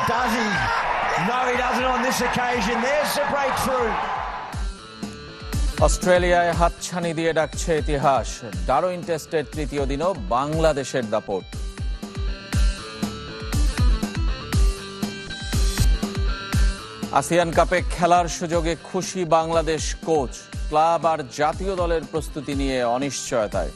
Does he? No, he doesn't on this occasion. There's the breakthrough. অস্ট্রেলিয়ায় হাতছানি দিয়ে ডাকছে ইতিহাস। ডারউইন টেস্টের তৃতীয় দিনও বাংলাদেশের দাপট। আসিয়ান কাপে খেলার সুযোগে খুশি বাংলাদেশ কোচ। ক্লাব আর জাতীয় দলের প্রস্তুতি নিয়ে অনিশ্চয়তায়।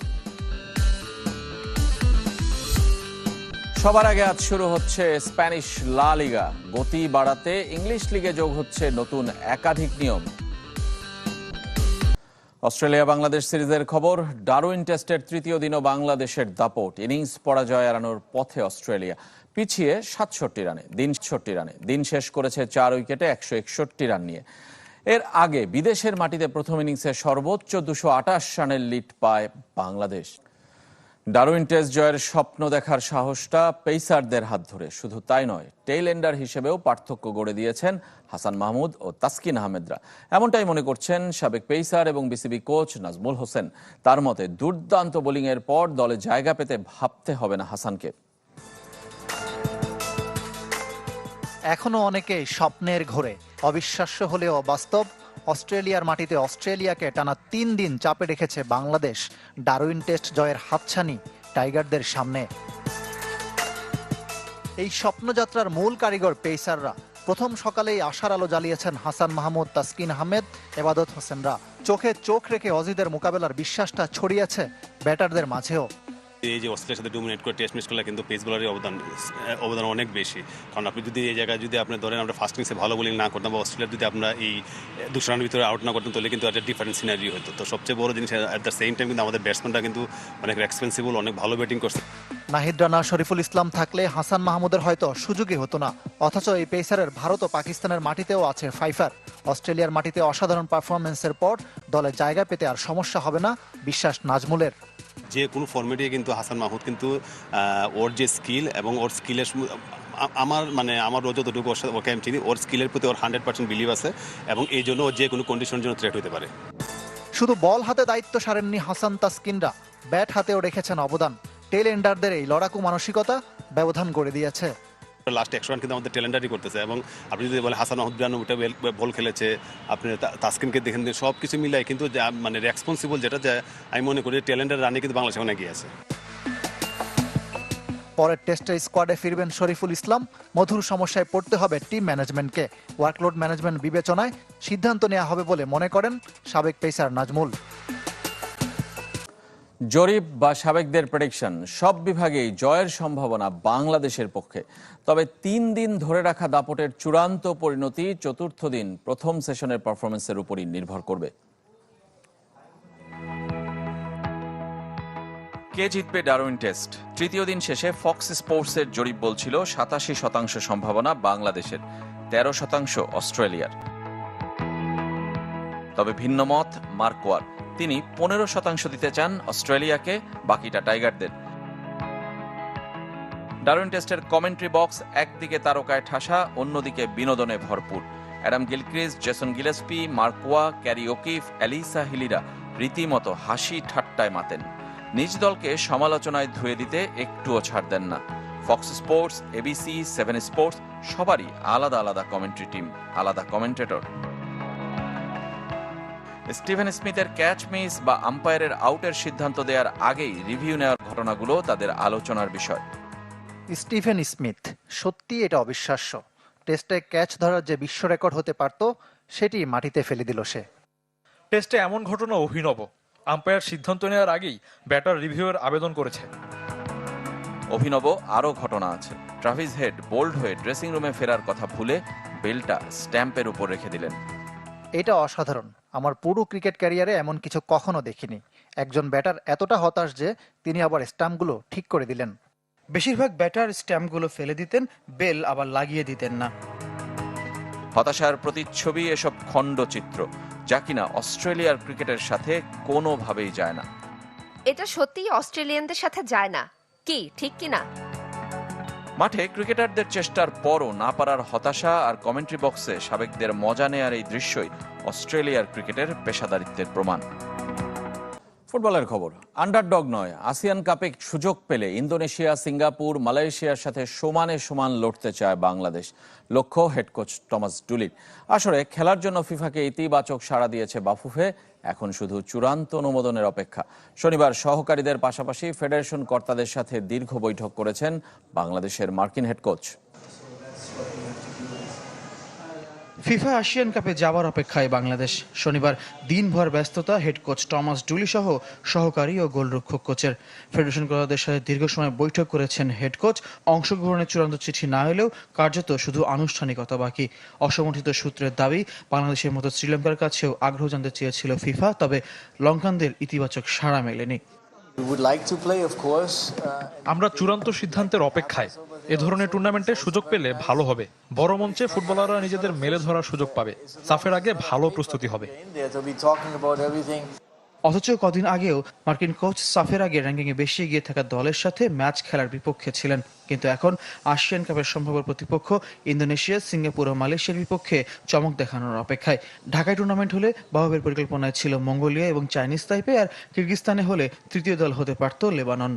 সবার আগে আজ শুরু হচ্ছে স্প্যানিশ লা লিগা। গতি বাড়াতে ইংলিশ লিগে যোগ হচ্ছে নতুন একাধিক নিয়ম। অস্ট্রেলিয়া বাংলাদেশ সিরিজের খবর। ডারউইন টেস্টের তৃতীয় দিনও বাংলাদেশের দাপট। ইনিংস পরাজয় এড়ানোর পথে অস্ট্রেলিয়া, পিছিয়ে 67 রানে দিন শেষ করেছে 4 উইকেটে 161 রান নিয়ে। এর আগে বিদেশের মাটিতে প্রথম ইনিংসে সর্বোচ্চ 228 রানের লিড পায় বাংলাদেশ। ডারউইন টেস্ট জয়ের স্বপ্ন দেখার সাহসটা পেসারদের হাত ধরে। শুধু তাই নয়, টেইল এন্ডার হিসেবেও পার্থক্য গড়ে দিয়েছেন হাসান মাহমুদ ও তাসকিন আহমেদরা। এমনটাই মনে করছেন সাবেক পেসার এবং বিসিবি কোচ নাজমুল হোসেন। তার মতে, দুর্দান্ত বোলিংয়ের পর দলে জায়গা পেতে ভাবতে হবে না হাসানকে। এখনো অনেকেই স্বপ্নের ঘোরে। অবিশ্বাস্য হলেও বাস্তব, অস্ট্রেলিয়ার মাটিতে অস্ট্রেলিয়াকে টানা 3 দিন চাপে রেখেছে বাংলাদেশ। ডারউইন টেস্ট জয়ের হাতছানি টাইগারদের সামনে। এই স্বপ্নযাত্রার মূল কারিগর পেসাররা। প্রথম সকালেই আশার আলো জ্বালিয়েছেন হাসান মাহমুদ, তাসকিন আহমেদ, এবাদত হোসেনরা। চোখে চোখ রেখে অজিদের মোকাবেলার বিশ্বাসটা ছড়িয়েছে ব্যাটারদের মাঝেও। এই যে অস্ট্রেলিয়ার সাথে ডমিনেট করে টেস্ট ম্যাচ করলে কিন্তু পেস বোলারের অবদান অনেক বেশি। কারণ আপনি যদি এই জায়গায় যদি আপনি ধরেন আমরা ফার্স্ট ইনিংসে ভালো বোলিং না করতাম বা অস্ট্রেলিয়ার যদি আমরা এই 200 রানের ভিতরে আউট না করতাম, তাহলে কিন্তু একটা ডিফারেন্ট সিনারি হতো। তো সবচেয়ে বড় জিনিস অ্যাট দ্য সেম টাইম কিন্তু আমাদের ব্যাটসম্যানরা কিন্তু অনেক এক্সপেন্সিবল, অনেক ভালো ব্যাটিং করছে। নাহিদ রানা, শরীফুল ইসলাম থাকলে হাসান মাহমুদের হয়তো সুযোগই হতো না। অথচ এই পেসারের ভারত ও পাকিস্তানের মাটিতেও আছে ফাইফার। অস্ট্রেলিয়ার মাটিতে অসাধারণ পারফরমেন্সের পর দলে জায়গা পেতে আর সমস্যা হবে না, বিশ্বাস নাজমুলের। যে কোনো ফর্মেটে কিন্তু হাসান মাহমুদ কিন্তু ওর যে স্কিল এবং ওর স্কিলের আমার যতটুকু ওকে আমি চিনি, ওর স্কিলের প্রতি ওর 100% বিলিভ আছে এবং এই জন্য যে কোনো কন্ডিশনের জন্য থ্রেট হতে পারে। শুধু বল হাতে দায়িত্ব সারেননি হাসান তাসকিনরা, ব্যাট হাতেও রেখেছেন অবদান। টেল এন্ডারদের এই লড়াকু মানসিকতা ব্যবধান গড়ে দিয়েছে। লাস্ট 100 রান কিন্তু আমাদের টেলেন্ডারই করতেছে। এবং আপনি যদি বলে হাসান মাহমুদ 92টা বল খেলেছে, আপনি তাসকিনকে দেখেন, সব কিছু মিলাই কিন্তু মানে রেসপন্সিবল যেটা আমি মনে করি টেলেন্ডার রানে কিন্তু বাংলাদেশ অনেক এগিয়ে আছে। পরের টেস্টে স্কোয়াডে ফিরবেন শরীফুল ইসলাম। মধুর সমস্যায় পড়তে হবে টিম ম্যানেজমেন্টকে। ওয়ার্কলোড ম্যানেজমেন্ট বিবেচনায় সিদ্ধান্ত নেওয়া হবে বলে মনে করেন সাবেক পেসার নাজমুল। জরিপ বা সাবেকদের প্রেডিকশন, সব বিভাগেই জয়ের সম্ভাবনা বাংলাদেশের পক্ষে। তবে 3 দিন ধরে রাখা দাপটের চূড়ান্ত পরিণতি চতুর্থ দিন প্রথম সেশনের পারফরমেন্সের উপরই নির্ভর করবে। কে জিতবে ডারউইন টেস্ট? তৃতীয় দিন শেষে ফক্স স্পোর্টসের জরিপ বলছিল 87% সম্ভাবনা বাংলাদেশের, 13% অস্ট্রেলিয়ার। তবে ভিন্ন মত মার্কোয়ার। তিনি 15% দিতে চান অস্ট্রেলিয়াকে, বাকিটা টাইগারদের। ডারউইন টেস্টের কমেন্ট্রি বক্স একদিকে তারকায় ঠাসা, অন্যদিকে বিনোদনে ভরপুর। অ্যাডাম গিলক্রিস্ট, জেসন গিলেস্পি, মার্কোয়া, ক্যারি ওকিফ, অ্যালিসা হিলিরা রীতিমতো হাসি ঠাট্টায় মাতেন। নিজ দলকে সমালোচনায় ধুয়ে দিতে একটুও ছাড় দেন না। ফক্স স্পোর্টস, এবিসি, 7 স্পোর্টস সবারই আলাদা আলাদা কমেন্ট্রি টিম, আলাদা কমেন্টেটর। স্টিভেন স্মিথের ক্যাচ মিস বা আম্পায়ারের আউটের সিদ্ধান্ত দেওয়ার আগেই রিভিউ নেওয়ার ঘটনাগুলো তাদের আলোচনার বিষয়। স্টিভেন স্মিথ, সত্যি এটা অবিশ্বাস্য। টেস্টে ক্যাচ ধরার যে বিশ্ব রেকর্ড হতে পারত, সেটি মাটিতে ফেলে দিল সে। টেস্টে এমন ঘটনা অভিনব। আম্পায়ার সিদ্ধান্ত নেওয়ার আগেই ব্যাটার রিভিউয়ের আবেদন করেছে। অভিনব আরও ঘটনা আছে। ট্রাভিস হেড বোল্ড হয়ে ড্রেসিং রুমে ফেরার কথা ভুলে বেলটা স্ট্যাম্পের উপর রেখে দিলেন। এটা অসাধারণ। আমার পুরো ক্রিকেট ক্যারিয়ারে এমন কিছু কখনো দেখিনি। একজন ব্যাটার এতটা হতাশ যে তিনি আবার স্ট্যাম্পগুলো ঠিক করে দিলেন। বেশিরভাগ ব্যাটার স্ট্যাম্পগুলো ফেলে দিতেন, বেল আবার লাগিয়ে দিতেন না। হতাশার প্রতিচ্ছবি এসব খণ্ডচিত্র, যা কিনা অস্ট্রেলিয়ার ক্রিকেটের সাথে কোনোভাবেই যায় না। এটা সত্যিই অস্ট্রেলিয়ানদের সাথে যায় না, কি ঠিক কিনা? মাঠে ক্রিকেটারদের চেষ্টার পরও না পারার হতাশা, আর কমেন্ট্রি বক্সে সাবেকদের মজা নেয়ার এই দৃশ্যই অস্ট্রেলিয়ার ক্রিকেটের পেশাদারিত্বের প্রমাণ। ফুটবলের খবর, আন্ডারডগ নয়, আসিয়ান কাপে সুযোগ পেলে ইন্দোনেশিয়া, সিঙ্গাপুর, মালয়েশিয়ার সাথে সমানে সমান লড়তে চায় বাংলাদেশ। লক্ষ্য হেড কোচ টমাস ডুলির। আসলে খেলার জন্য ফিফাকে ইতিবাচক সাড়া দিয়েছে বাফুফে, এখন শুধু চূড়ান্ত অনুমোদনের অপেক্ষা। শনিবার সহকারীদের পাশাপাশি ফেডারেশন কর্তাদের সাথে দীর্ঘ বৈঠক করেছেন বাংলাদেশের মার্কিন হেড কোচ। ফিফা এশিয়ান কাপে যাওয়ার অপেক্ষায় বাংলাদেশ। শনিবার দিনভর ব্যস্ততা হেড কোচ টমাস ডুলি সহ সহকারী ও গোলরক্ষক কোচের। ফেডারেশন কর্তাদের সাথে দীর্ঘ সময় বৈঠক করেছেন হেড কোচ। অংশগ্রহণের চূড়ান্ত চিঠি না এলেও কার্যত শুধু আনুষ্ঠানিকতা বাকি। অসমর্থিত সূত্রের দাবি, বাংলাদেশের মতো শ্রীলঙ্কার কাছেও আগ্রহ জানতে চেয়েছিল ফিফা, তবে লঙ্কানদের ইতিবাচক সাড়া মেলেনি। আমরা চূড়ান্ত সিদ্ধান্তের অপেক্ষায়। এ ধরনের টুর্নামেন্টে সুযোগ পেলে ভালো হবে। বড় মঞ্চে ফুটবলাররা নিজেদের মেলে ধরার সুযোগ পাবে। সাফের আগে ভালো প্রস্তুতি হবে। অথচ কদিন আগেও মার্কিন কোচ সাফের আগে র্যাঙ্কিংয়ে বেশি এগিয়ে থাকা দলের সাথে ম্যাচ খেলার বিপক্ষে ছিলেন, কিন্তু এখন এশিয়ান কাপের সম্ভাব্য প্রতিপক্ষ ইন্দোনেশিয়া, সিঙ্গাপুর ও মালয়েশিয়ার বিপক্ষে চমক দেখানোর অপেক্ষায়। ঢাকায় টুর্নামেন্ট হলে বাফুফের পরিকল্পনায় ছিল মঙ্গোলিয়া এবং চাইনিজ তাইপে, আর কিরগিজস্তানে হলে তৃতীয় দল হতে পারত লেবানন।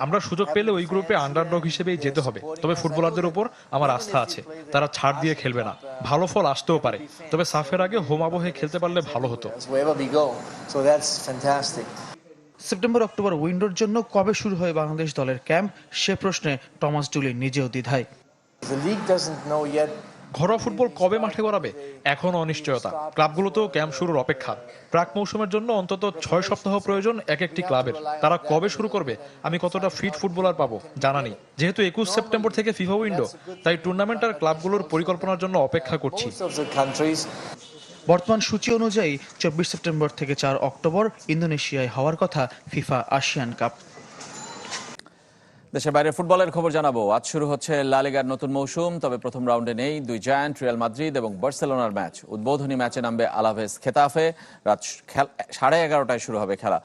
আমরা সুযোগ পেলে ওই গ্রুপে আন্ডারডগ হিসেবেই যেতে হবে। তবে ফুটবলারদের উপর আমার আস্থা আছে, তারা ছাড় দিয়ে খেলবে না। ভালো ফল আসতেও পারে, তবে সাফের আগে হোম আবহে খেলতে পারলে ভালো হতো। সেপ্টেম্বর অক্টোবর উইন্ডোর জন্য কবে শুরু হয় বাংলাদেশ দলের ক্যাম্প, সে প্রশ্নে টমাস ডুলি নিজেও দ্বিধায়। ঘরোয়া ফুটবল কবে মাঠে গড়াবে এখনো অনিশ্চয়তা। ক্লাবগুলোতেও ক্যাম্প শুরুর অপেক্ষা। প্রাক মৌসুমের জন্য অন্তত 6 সপ্তাহ প্রয়োজন এক একটি ক্লাবের। তারা কবে শুরু করবে, আমি কতটা ফিট ফুটবলার পাবো জানা নেই। যেহেতু 21 সেপ্টেম্বর থেকে ফিফা উইন্ডো, তাই টুর্নামেন্ট আর ক্লাবগুলোর পরিকল্পনার জন্য অপেক্ষা করছি। বর্তমান সূচি অনুযায়ী 24 সেপ্টেম্বর থেকে 4 অক্টোবর ইন্দোনেশিয়ায় হওয়ার কথা ফিফা এশিয়ান কাপ। দেশের বাইরে ফুটবলের খবর জানাবো। আজ শুরু হচ্ছে লা লিগার নতুন মৌসুম, তবে প্রথম রাউন্ডে নেই দুই জায়ান্ট রিয়াল মাদ্রিদ এবং বার্সেলোনার ম্যাচ। উদ্বোধনী ম্যাচে নামবে আলাভেস খেতাফে। রাত 11:30টায় শুরু হবে খেলা।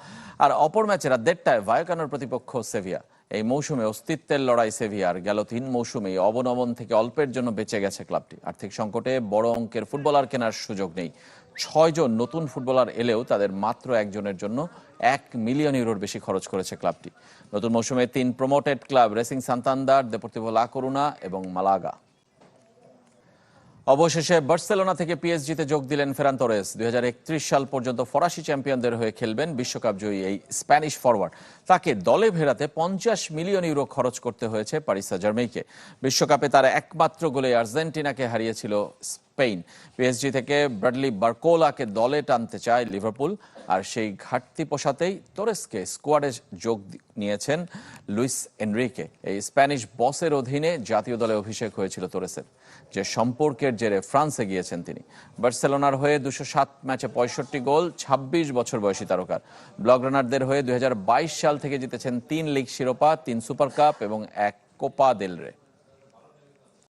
আর অপর ম্যাচে রাত 1:30টায় ভায়োকানোর প্রতিপক্ষ সেভিয়া। এই মৌসুমে অস্তিত্বের লড়াই সেভিয়ার। গেল 3 মৌসুমেই অবনমন থেকে অল্পের জন্য বেঁচে গেছে ক্লাবটি। আর্থিক সংকটে বড় অঙ্কের ফুটবলার কেনার সুযোগ নেই। 6 জন নতুন ফুটবলার এলেও তাদের মাত্র একজনের জন্য 1 মিলিয়ন ইউরোর বেশি খরচ করেছে ক্লাবটি। নতুন মৌসুমে 3 প্রমোটেড ক্লাব রেসিং সান্তান্দার, দেপোর্তিভো লা করুনা এবং মালাগা। অবশেষে বার্সেলোনা থেকে পিএসজিতে যোগ দিলেন ফেরান তোরেস। 2031 সাল পর্যন্ত ফরাসি চ্যাম্পিয়নদের হয়ে খেলবেন বিশ্বকাপ জয়ী এই স্প্যানিশ ফরওয়ার্ড। তাকে দলে ফেরাতে 50 মিলিয়ন ইউরো খরচ করতে হয়েছে প্যারিস সান-জার্মেইনকে। বিশ্বকাপে তারা একমাত্র গোলে আর্জেন্টিনাকে হারিয়েছিল স্পেন। পিএসজি থেকে ব্র্যাডলি বারকোলাকে দলে টানতে চায় লিভারপুল, আর সেই ঘাটতি পোষাতেই তোরেসকে স্কোয়াডে যোগ নিয়েছেন লুইস এনরিকে। এই স্প্যানিশ বসের অধীনে জাতীয় দলে অভিষেক হয়েছিল তোরেসের, যে সম্পর্কের জেরে ফ্রান্সে গিয়েছেন তিনি। বার্সেলোনার হয়ে 207 ম্যাচে 65 গোল, 26 বছর বয়সী তারকার। ব্লগরানারদের হয়ে 2022 সাল থেকে জিতেছেন 3 লিগ শিরোপা, 3 সুপার কাপ এবং 1 কোপা দেল রে।